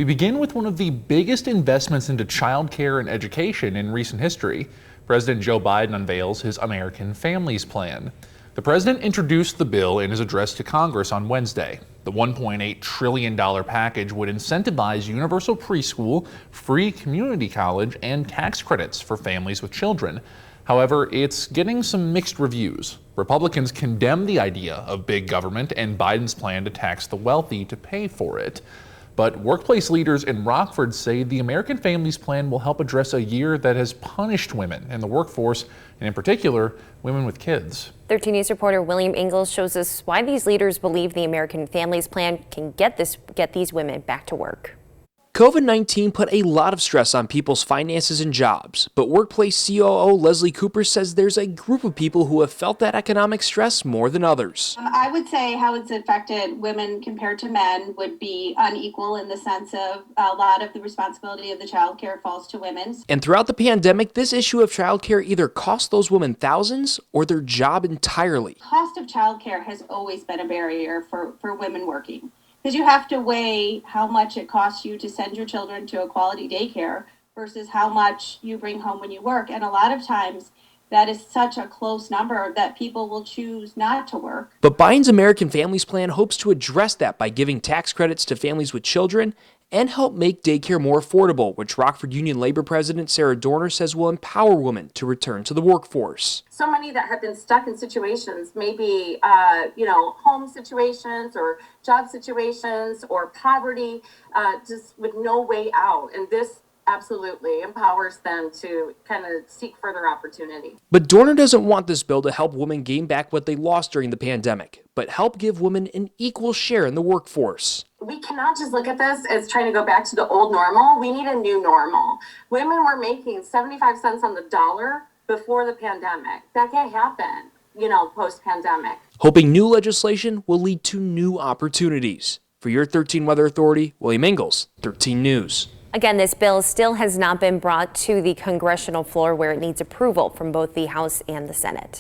We begin with one of the biggest investments into childcare and education in recent history. President Joe Biden unveils his American Families Plan. The president introduced the bill in his address to Congress on Wednesday. The $1.8 trillion package would incentivize universal preschool, free community college, and tax credits for families with children. However, it's getting some mixed reviews. Republicans condemn the idea of big government and Biden's plan to tax the wealthy to pay for it. But workplace leaders in Rockford say the American Families Plan will help address a year that has punished women in the workforce, and in particular, women with kids. 13 News reporter William Ingalls shows us why these leaders believe the American Families Plan can get these women back to work. COVID-19 put a lot of stress on people's finances and jobs, but workplace COO Leslie Cooper says there's a group of people who have felt that economic stress more than others. I would say how it's affected women compared to men would be unequal in the sense of a lot of the responsibility of the child care falls to women. And throughout the pandemic, this issue of child care either cost those women thousands or their job entirely. Cost of child care has always been a barrier for women working, because you have to weigh how much it costs you to send your children to a quality daycare versus how much you bring home when you work. And a lot of times that is such a close number that people will choose not to work. But Biden's American Families Plan hopes to address that by giving tax credits to families with children and help make daycare more affordable, which Rockford Union Labor President Sarah Dorner says will empower women to return to the workforce. So many that have been stuck in situations, maybe, home situations or job situations or poverty, just with no way out. And this absolutely empowers them to kind of seek further opportunity. But Dorner doesn't want this bill to help women gain back what they lost during the pandemic, but help give women an equal share in the workforce. We cannot just look at this as trying to go back to the old normal. We need a new normal. Women were making 75 cents on the dollar before the pandemic. That can't happen, post-pandemic. Hoping new legislation will lead to new opportunities. For your 13 Weather Authority, William Ingalls, 13 News. Again, this bill still has not been brought to the congressional floor where it needs approval from both the House and the Senate.